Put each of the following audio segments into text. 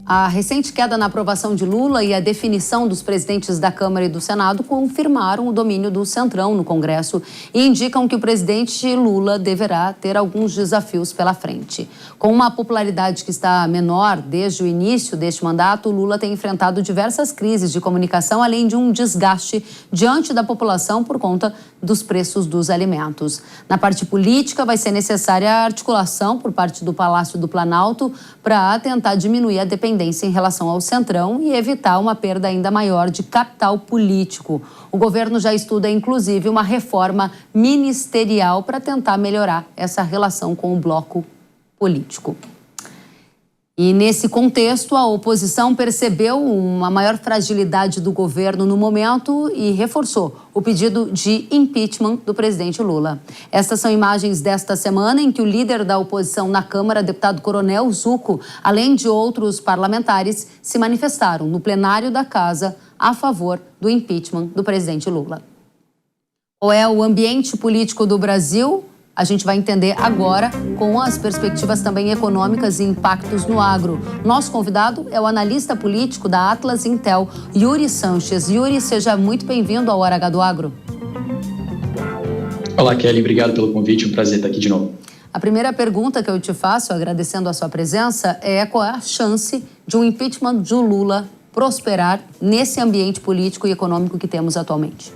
A recente queda na aprovação de Lula e a definição dos presidentes da Câmara e do Senado confirmaram o domínio do Centrão no Congresso e indicam que o presidente Lula deverá ter alguns desafios pela frente. Com uma popularidade que está menor desde o início deste mandato, Lula tem enfrentado diversas crises de comunicação, além de um desgaste diante da população por conta dos preços dos alimentos. Na parte política, vai ser necessária a articulação por parte do Palácio do Planalto para tentar diminuir a dependência em relação ao Centrão e evitar uma perda ainda maior de capital político. O governo já estuda, inclusive, uma reforma ministerial para tentar melhorar essa relação com o bloco político. E nesse contexto, a oposição percebeu uma maior fragilidade do governo no momento e reforçou o pedido de impeachment do presidente Lula. Estas são imagens desta semana em que o líder da oposição na Câmara, deputado Coronel Zucco, além de outros parlamentares, se manifestaram no plenário da Casa a favor do impeachment do presidente Lula. Qual é o ambiente político do Brasil? A gente vai entender agora com as perspectivas também econômicas e impactos no agro. Nosso convidado é o analista político da Atlas Intel, Yuri Sanches. Yuri, seja muito bem-vindo ao Hora H do Agro. Olá, Kelly. Obrigado pelo convite. Um prazer estar aqui de novo. A primeira pergunta que eu te faço, agradecendo a sua presença, é qual é a chance de um impeachment de Lula prosperar nesse ambiente político e econômico que temos atualmente?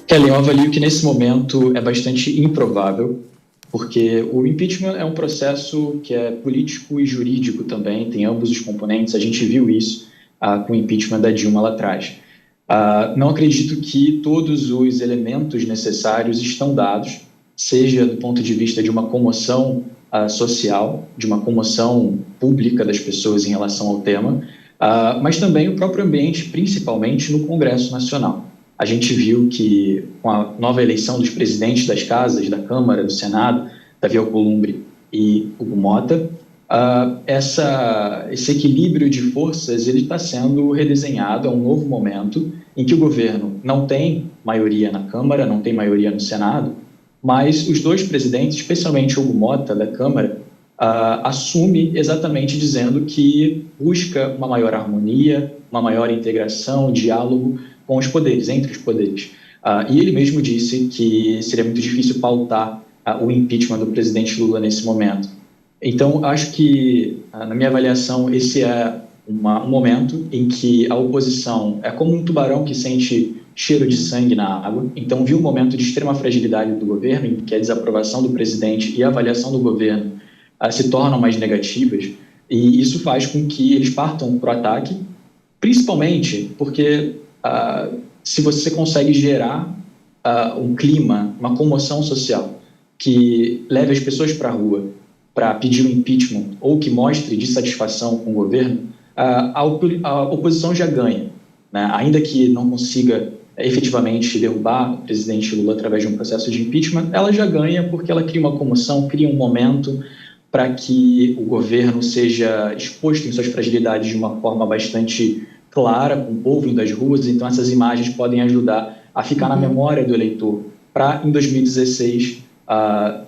Kelly, eu avalio que nesse momento é bastante improvável, porque o impeachment é um processo que é político e jurídico também, tem ambos os componentes, a gente viu isso com o impeachment da Dilma lá atrás. Não acredito que todos os elementos necessários estão dados, seja do ponto de vista de uma comoção social, de uma comoção pública das pessoas em relação ao tema, mas também o próprio ambiente, principalmente no Congresso Nacional. A gente viu que, com a nova eleição dos presidentes das casas, da Câmara, do Senado, Davi Alcolumbre e Hugo Mota, esse equilíbrio de forças ele está sendo redesenhado. É um novo momento em que o governo não tem maioria na Câmara, não tem maioria no Senado, mas os dois presidentes, especialmente Hugo Mota, da Câmara, assume exatamente dizendo que busca uma maior harmonia, uma maior integração, diálogo com os poderes, entre os poderes. E ele mesmo disse que seria muito difícil pautar o impeachment do presidente Lula nesse momento. Então, acho que, na minha avaliação, esse é um momento em que a oposição é como um tubarão que sente cheiro de sangue na água. Então, viu um momento de extrema fragilidade do governo, em que a desaprovação do presidente e a avaliação do governo se tornam mais negativas, e isso faz com que eles partam para o ataque, principalmente porque se você consegue gerar um clima, uma comoção social que leve as pessoas para a rua para pedir o impeachment ou que mostre dissatisfação com o governo, a oposição já ganha, né? Ainda que não consiga efetivamente derrubar o presidente Lula através de um processo de impeachment, ela já ganha porque ela cria uma comoção, cria um momento para que o governo seja exposto em suas fragilidades de uma forma bastante clara, com o povo das ruas. Então essas imagens podem ajudar a ficar na memória do eleitor para, em 2016,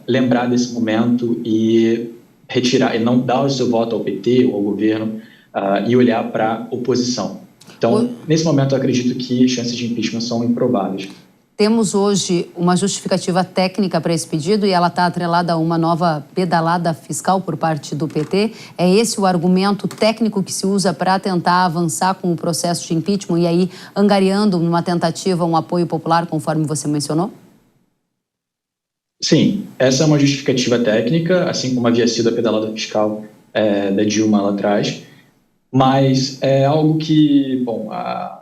lembrar desse momento e retirar, e não dar o seu voto ao PT ou ao governo e olhar para a oposição. Então, nesse momento, eu acredito que as chances de impeachment são improváveis. Temos hoje uma justificativa técnica para esse pedido e ela está atrelada a uma nova pedalada fiscal por parte do PT. É esse o argumento técnico que se usa para tentar avançar com o processo de impeachment e aí angariando numa tentativa um apoio popular, conforme você mencionou? Sim, essa é uma justificativa técnica, assim como havia sido a pedalada fiscal da Dilma lá atrás, mas é algo que, bom, a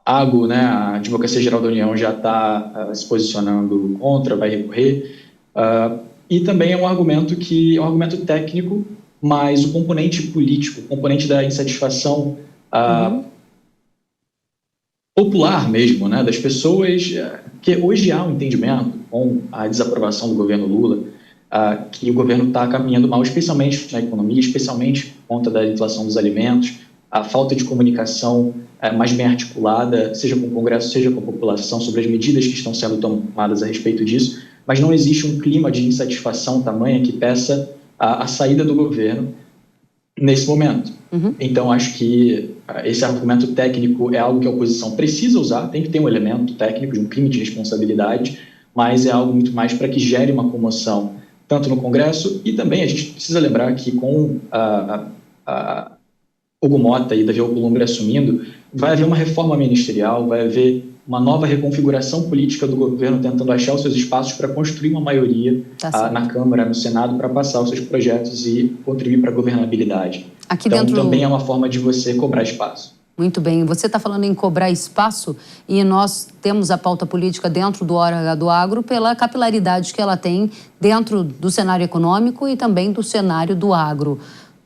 AGO, né, a Advocacia Geral da União, já está se posicionando contra, vai recorrer, e também é um argumento técnico, mas o componente político, o componente da insatisfação popular mesmo, né, das pessoas, que hoje há um entendimento com a desaprovação do governo Lula, que o governo está caminhando mal, especialmente na economia, especialmente por conta da inflação dos alimentos, a falta de comunicação mais bem articulada, seja com o Congresso, seja com a população, sobre as medidas que estão sendo tomadas a respeito disso, mas não existe um clima de insatisfação tamanha que peça a saída do governo nesse momento. Então, acho que esse argumento técnico é algo que a oposição precisa usar, tem que ter um elemento técnico de um crime de responsabilidade, mas é algo muito mais para que gere uma comoção, tanto no Congresso, e também a gente precisa lembrar que com Hugo Mota e Davi Alcolumbre assumindo, vai haver uma reforma ministerial, vai haver uma nova reconfiguração política do governo tentando achar os seus espaços para construir uma maioria na Câmara, no Senado, para passar os seus projetos e contribuir para a governabilidade. Então, também é uma forma de você cobrar espaço. Muito bem. Você está falando em cobrar espaço e nós temos a pauta política dentro do Hora H do Agro pela capilaridade que ela tem dentro do cenário econômico e também do cenário do agro.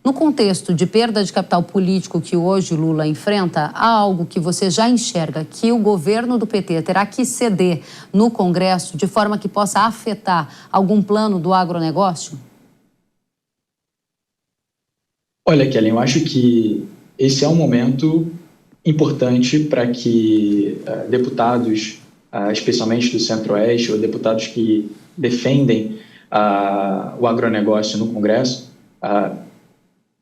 No contexto de perda de capital político que hoje Lula enfrenta, há algo que você já enxerga que o governo do PT terá que ceder no Congresso de forma que possa afetar algum plano do agronegócio? Olha, Kellen, eu acho que esse é um momento importante para que deputados, especialmente do Centro-Oeste, ou deputados que defendem o agronegócio no Congresso,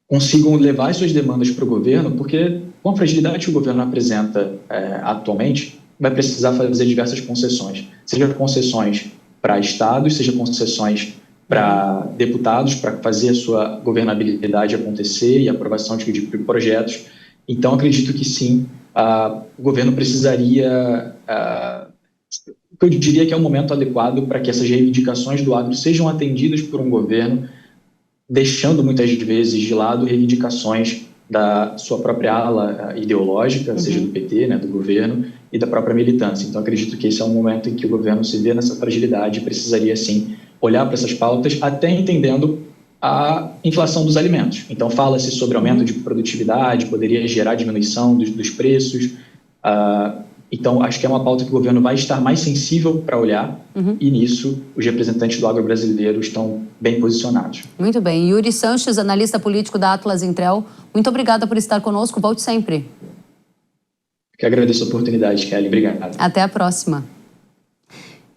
consigam levar as suas demandas para o governo, porque com a fragilidade que o governo apresenta atualmente, vai precisar fazer diversas concessões, seja concessões para estados, seja concessões para deputados, para fazer a sua governabilidade acontecer e aprovação de projetos. Então, acredito que sim, o governo precisaria, eu diria que é um momento adequado para que essas reivindicações do agro sejam atendidas por um governo, deixando muitas vezes de lado reivindicações da sua própria ala ideológica, seja do PT, do governo, e da própria militância. Então, acredito que esse é um momento em que o governo se vê nessa fragilidade e precisaria, sim, olhar para essas pautas, até entendendo a inflação dos alimentos. Então, fala-se sobre aumento de produtividade, poderia gerar diminuição dos preços. Então, acho que é uma pauta que o governo vai estar mais sensível para olhar, e nisso os representantes do agro brasileiro estão bem posicionados. Muito bem. Yuri Sanches, analista político da Atlas Intrel, muito obrigada por estar conosco. Volte sempre. Que agradeço a oportunidade, Kelly. Obrigado. Até a próxima.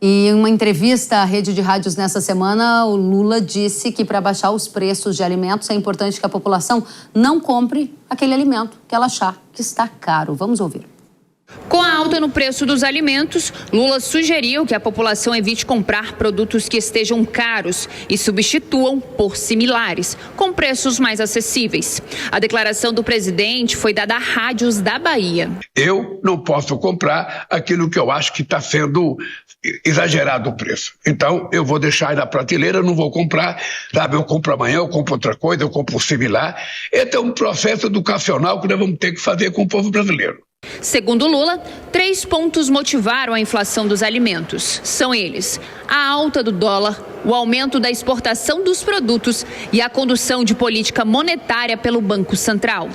E em uma entrevista à rede de rádios nessa semana, o Lula disse que para baixar os preços de alimentos é importante que a população não compre aquele alimento que ela achar que está caro. Vamos ouvir. Com a alta no preço dos alimentos, Lula sugeriu que a população evite comprar produtos que estejam caros e substituam por similares, com preços mais acessíveis. A declaração do presidente foi dada a rádios da Bahia. Eu não posso comprar aquilo que eu acho que está sendo exagerado o preço. Então, eu vou deixar aí na prateleira, não vou comprar, sabe? Eu compro amanhã, eu compro outra coisa, eu compro similar. Esse é um processo educacional que nós vamos ter que fazer com o povo brasileiro. Segundo Lula, 3 pontos motivaram a inflação dos alimentos. São eles: a alta do dólar, o aumento da exportação dos produtos e a condução de política monetária pelo Banco Central.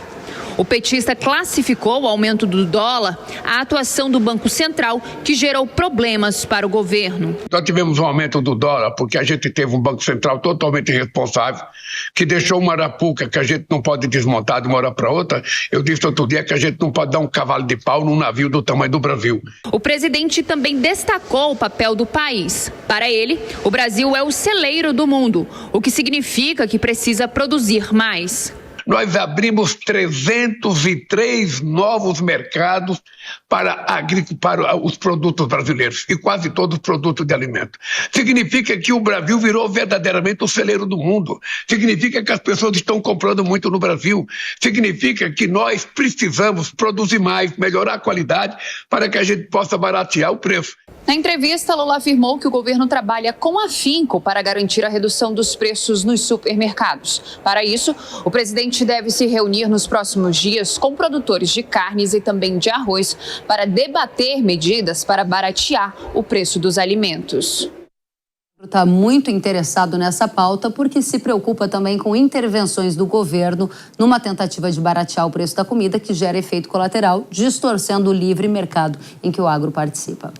O petista classificou o aumento do dólar à atuação do Banco Central, que gerou problemas para o governo. Nós tivemos um aumento do dólar porque a gente teve um Banco Central totalmente irresponsável, que deixou uma arapuca que a gente não pode desmontar de uma hora para outra. Eu disse outro dia que a gente não pode dar um cavalo de pau num navio do tamanho do Brasil. O presidente também destacou o papel do país. Para ele, o Brasil é o celeiro do mundo, o que significa que precisa produzir mais. Nós abrimos 303 novos mercados para os produtos brasileiros, e quase todos os produtos de alimento. Significa que o Brasil virou verdadeiramente o celeiro do mundo. Significa que as pessoas estão comprando muito no Brasil. Significa que nós precisamos produzir mais, melhorar a qualidade, para que a gente possa baratear o preço. Na entrevista, Lula afirmou que o governo trabalha com afinco para garantir a redução dos preços nos supermercados. Para isso, o presidente deve se reunir nos próximos dias com produtores de carnes e também de arroz para debater medidas para baratear o preço dos alimentos. Está muito interessado nessa pauta porque se preocupa também com intervenções do governo numa tentativa de baratear o preço da comida que gera efeito colateral, distorcendo o livre mercado em que o agro participa.